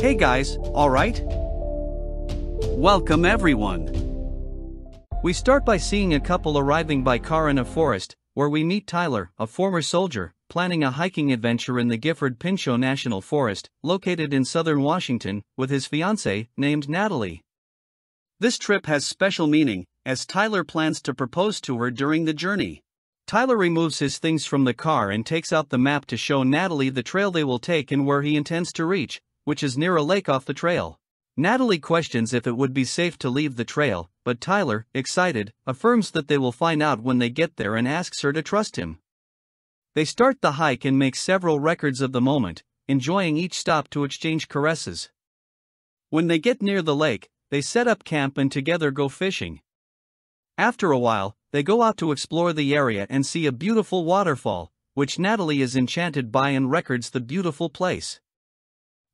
Hey guys, alright? Welcome everyone. We start by seeing a couple arriving by car in a forest, where we meet Tyler, a former soldier, planning a hiking adventure in the Gifford-Pinchot National Forest, located in southern Washington, with his fiancée, named Natalie. This trip has special meaning, as Tyler plans to propose to her during the journey. Tyler removes his things from the car and takes out the map to show Natalie the trail they will take and where he intends to reach, which is near a lake off the trail. Natalie questions if it would be safe to leave the trail, but Tyler, excited, affirms that they will find out when they get there and asks her to trust him. They start the hike and make several records of the moment, enjoying each stop to exchange caresses. When they get near the lake, they set up camp and together go fishing. After a while, they go out to explore the area and see a beautiful waterfall, which Natalie is enchanted by and records the beautiful place.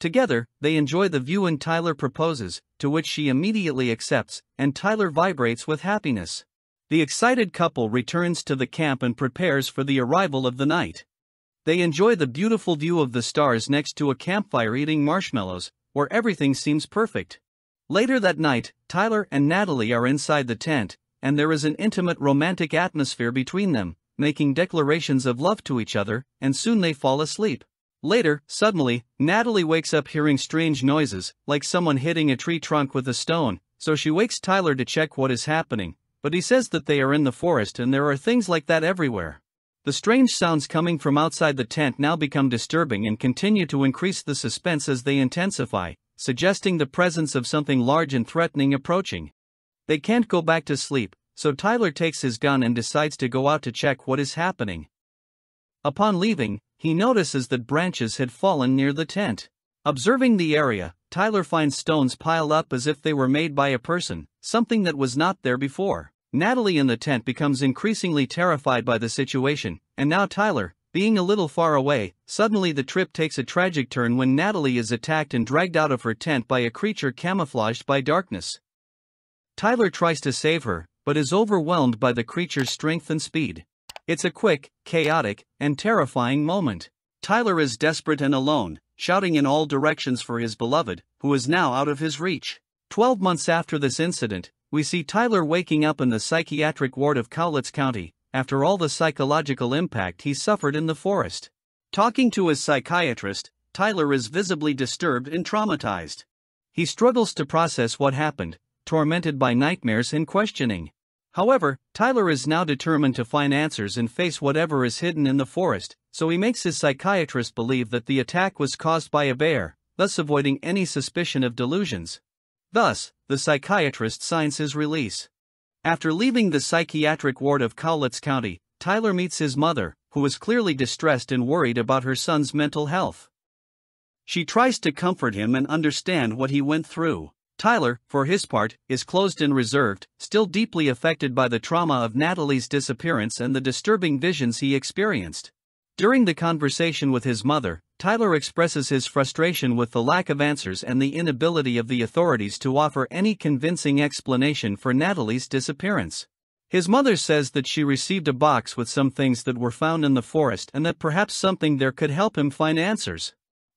Together, they enjoy the view and Tyler proposes, to which she immediately accepts, and Tyler vibrates with happiness. The excited couple returns to the camp and prepares for the arrival of the night. They enjoy the beautiful view of the stars next to a campfire eating marshmallows, where everything seems perfect. Later that night, Tyler and Natalie are inside the tent, and there is an intimate romantic atmosphere between them, making declarations of love to each other, and soon they fall asleep. Later, suddenly, Natalie wakes up hearing strange noises, like someone hitting a tree trunk with a stone, so she wakes Tyler to check what is happening, but he says that they are in the forest and there are things like that everywhere. The strange sounds coming from outside the tent now become disturbing and continue to increase the suspense as they intensify, suggesting the presence of something large and threatening approaching. They can't go back to sleep, so Tyler takes his gun and decides to go out to check what is happening. Upon leaving, he notices that branches had fallen near the tent. Observing the area, Tyler finds stones piled up as if they were made by a person, something that was not there before. Natalie in the tent becomes increasingly terrified by the situation, and now Tyler, being a little far away, suddenly the trip takes a tragic turn when Natalie is attacked and dragged out of her tent by a creature camouflaged by darkness. Tyler tries to save her, but is overwhelmed by the creature's strength and speed. It's a quick, chaotic, and terrifying moment. Tyler is desperate and alone, shouting in all directions for his beloved, who is now out of his reach. 12 months after this incident, we see Tyler waking up in the psychiatric ward of Cowlitz County, after all the psychological impact he suffered in the forest. Talking to his psychiatrist, Tyler is visibly disturbed and traumatized. He struggles to process what happened, tormented by nightmares and questioning. However, Tyler is now determined to find answers and face whatever is hidden in the forest, so he makes his psychiatrist believe that the attack was caused by a bear, thus avoiding any suspicion of delusions. Thus, the psychiatrist signs his release. After leaving the psychiatric ward of Cowlitz County, Tyler meets his mother, who is clearly distressed and worried about her son's mental health. She tries to comfort him and understand what he went through. Tyler, for his part, is closed and reserved, still deeply affected by the trauma of Natalie's disappearance and the disturbing visions he experienced. During the conversation with his mother, Tyler expresses his frustration with the lack of answers and the inability of the authorities to offer any convincing explanation for Natalie's disappearance. His mother says that she received a box with some things that were found in the forest and that perhaps something there could help him find answers.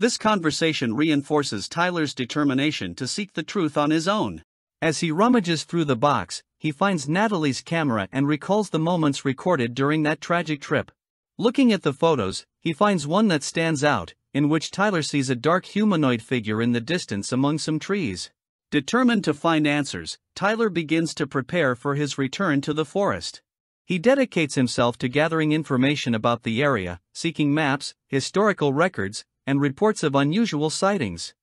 This conversation reinforces Tyler's determination to seek the truth on his own. As he rummages through the box, he finds Natalie's camera and recalls the moments recorded during that tragic trip. Looking at the photos, he finds one that stands out, in which Tyler sees a dark humanoid figure in the distance among some trees. Determined to find answers, Tyler begins to prepare for his return to the forest. He dedicates himself to gathering information about the area, seeking maps, historical records, and reports of unusual sightings.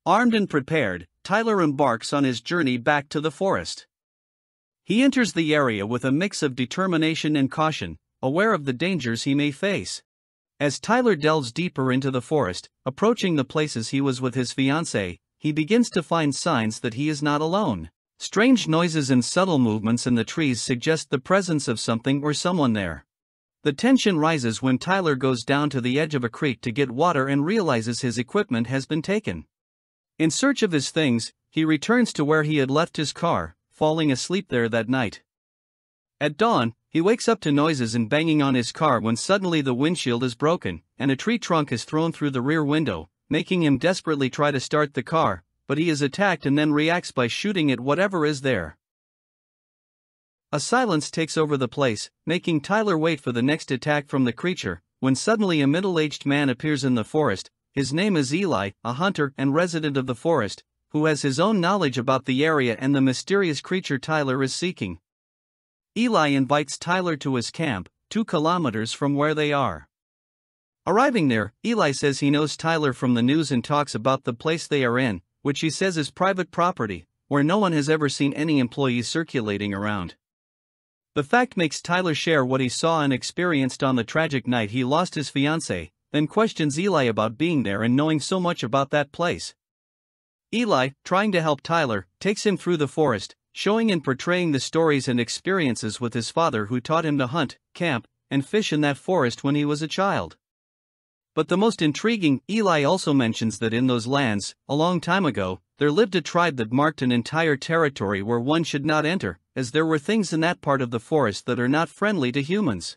Armed and prepared, Tyler embarks on his journey back to the forest. He enters the area with a mix of determination and caution, aware of the dangers he may face. As Tyler delves deeper into the forest, approaching the places he was with his fiancée, he begins to find signs that he is not alone. Strange noises and subtle movements in the trees suggest the presence of something or someone there. The tension rises when Tyler goes down to the edge of a creek to get water and realizes his equipment has been taken. In search of his things, he returns to where he had left his car, falling asleep there that night. At dawn, he wakes up to noises and banging on his car when suddenly the windshield is broken, and a tree trunk is thrown through the rear window, making him desperately try to start the car, but he is attacked and then reacts by shooting at whatever is there. A silence takes over the place, making Tyler wait for the next attack from the creature, when suddenly a middle-aged man appears in the forest. His name is Eli, a hunter and resident of the forest, who has his own knowledge about the area and the mysterious creature Tyler is seeking. Eli invites Tyler to his camp, 2 kilometers from where they are. Arriving there, Eli says he knows Tyler from the news and talks about the place they are in, which he says is private property, where no one has ever seen any employees circulating around. The fact makes Tyler share what he saw and experienced on the tragic night he lost his fiancée, then questions Eli about being there and knowing so much about that place. Eli, trying to help Tyler, takes him through the forest, showing and portraying the stories and experiences with his father who taught him to hunt, camp, and fish in that forest when he was a child. But the most intriguing, Eli also mentions that in those lands, a long time ago, there lived a tribe that marked an entire territory where one should not enter, as there were things in that part of the forest that are not friendly to humans.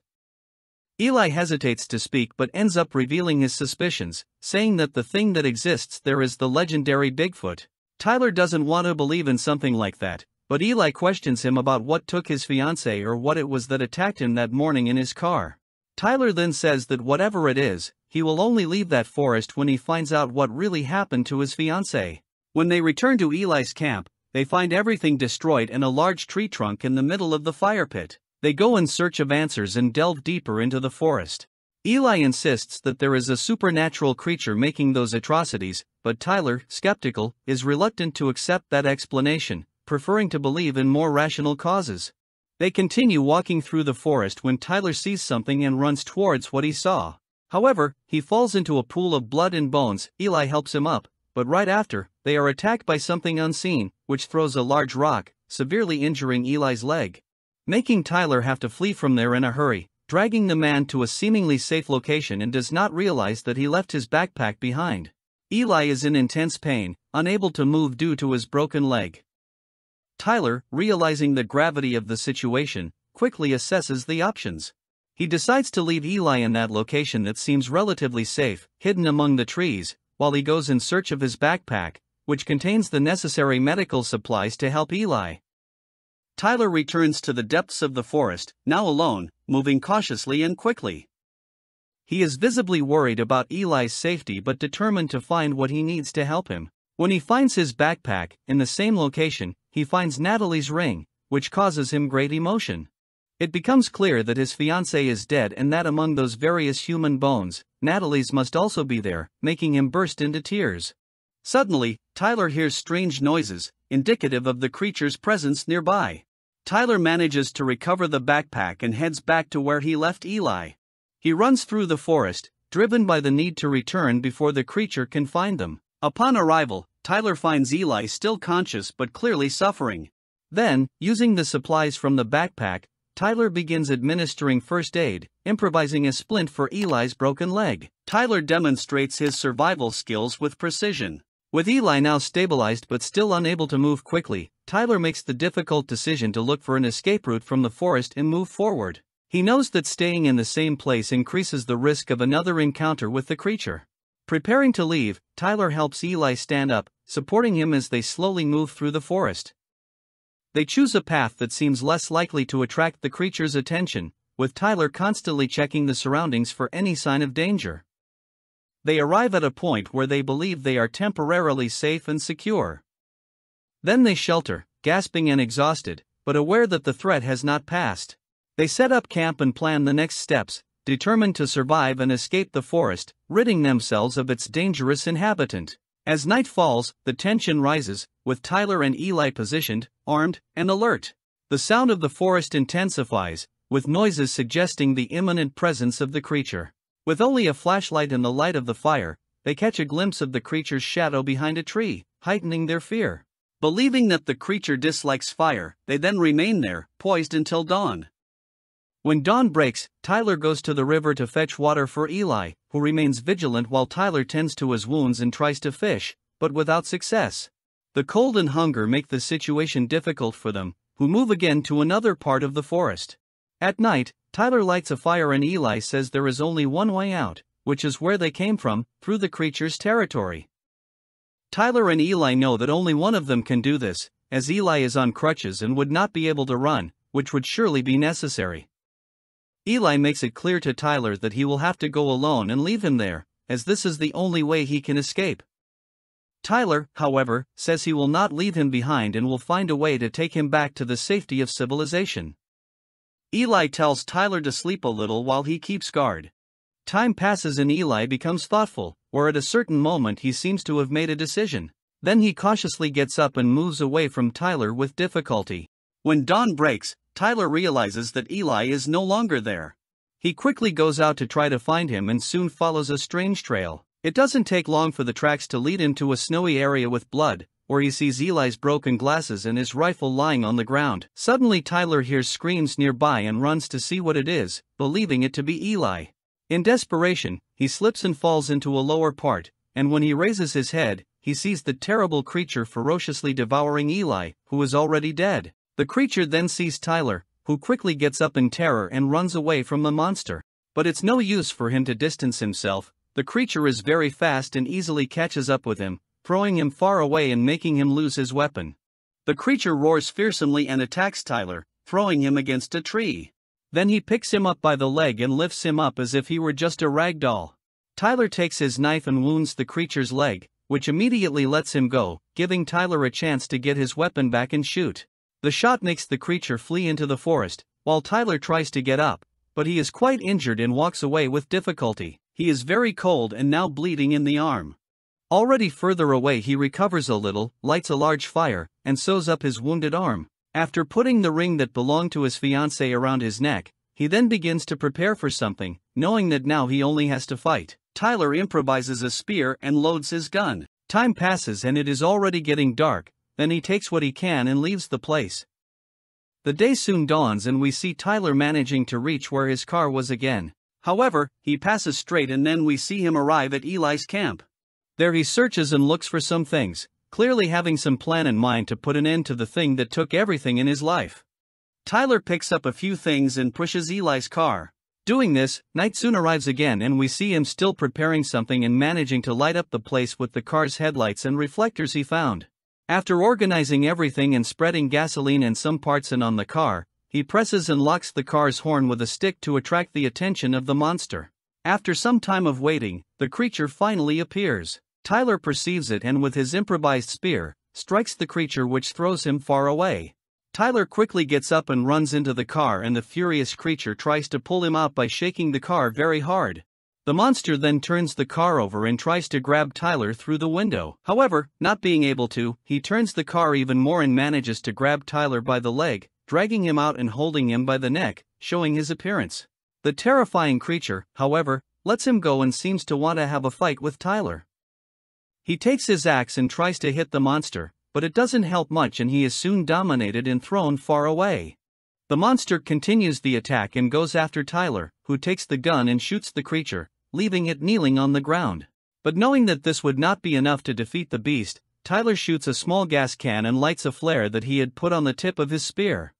Eli hesitates to speak but ends up revealing his suspicions, saying that the thing that exists there is the legendary Bigfoot. Tyler doesn't want to believe in something like that, but Eli questions him about what took his fiancée or what it was that attacked him that morning in his car. Tyler then says that whatever it is, he will only leave that forest when he finds out what really happened to his fiancée. When they return to Eli's camp, they find everything destroyed and a large tree trunk in the middle of the fire pit. They go in search of answers and delve deeper into the forest. Eli insists that there is a supernatural creature making those atrocities, but Tyler, skeptical, is reluctant to accept that explanation, preferring to believe in more rational causes. They continue walking through the forest when Tyler sees something and runs towards what he saw. However, he falls into a pool of blood and bones. Eli helps him up, but right after, they are attacked by something unseen, which throws a large rock, severely injuring Eli's leg, making Tyler have to flee from there in a hurry, dragging the man to a seemingly safe location and does not realize that he left his backpack behind. Eli is in intense pain, unable to move due to his broken leg. Tyler, realizing the gravity of the situation, quickly assesses the options. He decides to leave Eli in that location that seems relatively safe, hidden among the trees, while he goes in search of his backpack, which contains the necessary medical supplies to help Eli. Tyler returns to the depths of the forest, now alone, moving cautiously and quickly. He is visibly worried about Eli's safety but determined to find what he needs to help him. When he finds his backpack, in the same location, he finds Natalie's ring, which causes him great emotion. It becomes clear that his fiancée is dead and that among those various human bones, Natalie's must also be there, making him burst into tears. Suddenly, Tyler hears strange noises, indicative of the creature's presence nearby. Tyler manages to recover the backpack and heads back to where he left Eli. He runs through the forest, driven by the need to return before the creature can find them. Upon arrival, Tyler finds Eli still conscious but clearly suffering. Then, using the supplies from the backpack, Tyler begins administering first aid, improvising a splint for Eli's broken leg. Tyler demonstrates his survival skills with precision. With Eli now stabilized but still unable to move quickly, Tyler makes the difficult decision to look for an escape route from the forest and move forward. He knows that staying in the same place increases the risk of another encounter with the creature. Preparing to leave, Tyler helps Eli stand up, supporting him as they slowly move through the forest. They choose a path that seems less likely to attract the creature's attention, with Tyler constantly checking the surroundings for any sign of danger. They arrive at a point where they believe they are temporarily safe and secure. Then they shelter, gasping and exhausted, but aware that the threat has not passed. They set up camp and plan the next steps, determined to survive and escape the forest, ridding themselves of its dangerous inhabitant. As night falls, the tension rises, with Tyler and Eli positioned, armed, and alert. The sound of the forest intensifies, with noises suggesting the imminent presence of the creature. With only a flashlight and the light of the fire, they catch a glimpse of the creature's shadow behind a tree, heightening their fear. Believing that the creature dislikes fire, they then remain there, poised until dawn. When dawn breaks, Tyler goes to the river to fetch water for Eli, who remains vigilant while Tyler tends to his wounds and tries to fish, but without success. The cold and hunger make the situation difficult for them, who move again to another part of the forest. At night, Tyler lights a fire and Eli says there is only one way out, which is where they came from, through the creature's territory. Tyler and Eli know that only one of them can do this, as Eli is on crutches and would not be able to run, which would surely be necessary. Eli makes it clear to Tyler that he will have to go alone and leave him there, as this is the only way he can escape. Tyler, however, says he will not leave him behind and will find a way to take him back to the safety of civilization. Eli tells Tyler to sleep a little while he keeps guard. Time passes and Eli becomes thoughtful, where at a certain moment he seems to have made a decision. Then he cautiously gets up and moves away from Tyler with difficulty. When dawn breaks, Tyler realizes that Eli is no longer there. He quickly goes out to try to find him and soon follows a strange trail. It doesn't take long for the tracks to lead him to a snowy area with blood, where he sees Eli's broken glasses and his rifle lying on the ground. Suddenly Tyler hears screams nearby and runs to see what it is, believing it to be Eli. In desperation, he slips and falls into a lower part, and when he raises his head, he sees the terrible creature ferociously devouring Eli, who is already dead. The creature then sees Tyler, who quickly gets up in terror and runs away from the monster. But it's no use for him to distance himself. The creature is very fast and easily catches up with him, throwing him far away and making him lose his weapon. The creature roars fearsomely and attacks Tyler, throwing him against a tree. Then he picks him up by the leg and lifts him up as if he were just a rag doll. Tyler takes his knife and wounds the creature's leg, which immediately lets him go, giving Tyler a chance to get his weapon back and shoot. The shot makes the creature flee into the forest, while Tyler tries to get up, but he is quite injured and walks away with difficulty. He is very cold and now bleeding in the arm. Already further away he recovers a little, lights a large fire, and sews up his wounded arm. After putting the ring that belonged to his fiancée around his neck, he then begins to prepare for something, knowing that now he only has to fight. Tyler improvises a spear and loads his gun. Time passes and it is already getting dark, then he takes what he can and leaves the place. The day soon dawns and we see Tyler managing to reach where his car was again. However, he passes straight and then we see him arrive at Eli's camp. There he searches and looks for some things, clearly having some plan in mind to put an end to the thing that took everything in his life. Tyler picks up a few things and pushes Eli's car. Doing this, night soon arrives again and we see him still preparing something and managing to light up the place with the car's headlights and reflectors he found. After organizing everything and spreading gasoline and some parts in on the car, he presses and locks the car's horn with a stick to attract the attention of the monster. After some time of waiting, the creature finally appears. Tyler perceives it and with his improvised spear, strikes the creature which throws him far away. Tyler quickly gets up and runs into the car and the furious creature tries to pull him out by shaking the car very hard. The monster then turns the car over and tries to grab Tyler through the window. However, not being able to, he turns the car even more and manages to grab Tyler by the leg, dragging him out and holding him by the neck, showing his appearance. The terrifying creature, however, lets him go and seems to want to have a fight with Tyler. He takes his axe and tries to hit the monster, but it doesn't help much and he is soon dominated and thrown far away. The monster continues the attack and goes after Tyler, who takes the gun and shoots the creature, leaving it kneeling on the ground. But knowing that this would not be enough to defeat the beast, Tyler shoots a small gas can and lights a flare that he had put on the tip of his spear.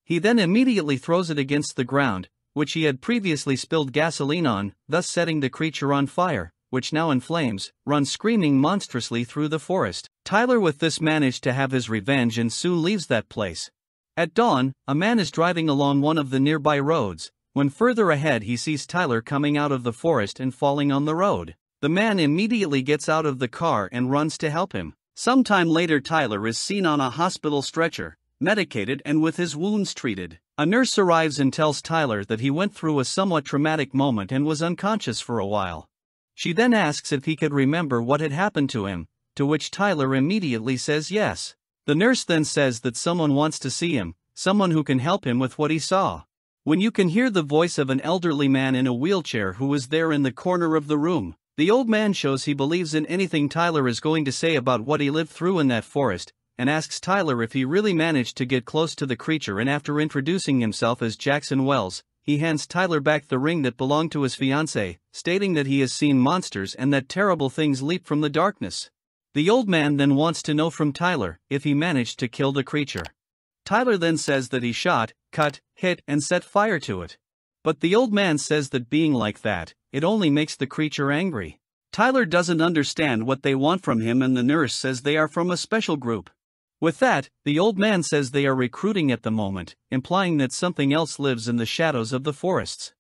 He then immediately throws it against the ground, which he had previously spilled gasoline on, thus setting the creature on fire, which now in flames, runs screaming monstrously through the forest. Tyler with this managed to have his revenge and soon leaves that place. At dawn, a man is driving along one of the nearby roads, when further ahead he sees Tyler coming out of the forest and falling on the road. The man immediately gets out of the car and runs to help him. Sometime later Tyler is seen on a hospital stretcher, medicated and with his wounds treated. A nurse arrives and tells Tyler that he went through a somewhat traumatic moment and was unconscious for a while. She then asks if he could remember what had happened to him, to which Tyler immediately says yes. The nurse then says that someone wants to see him, someone who can help him with what he saw. When you can hear the voice of an elderly man in a wheelchair who is there in the corner of the room, the old man shows he believes in anything Tyler is going to say about what he lived through in that forest, and asks Tyler if he really managed to get close to the creature, and after introducing himself as Jackson Wells, he hands Tyler back the ring that belonged to his fiancée, stating that he has seen monsters and that terrible things leap from the darkness. The old man then wants to know from Tyler if he managed to kill the creature. Tyler then says that he shot, cut, hit, and set fire to it. But the old man says that being like that, it only makes the creature angry. Tyler doesn't understand what they want from him, and the nurse says they are from a special group. With that, the old man says they are recruiting at the moment, implying that something else lives in the shadows of the forests.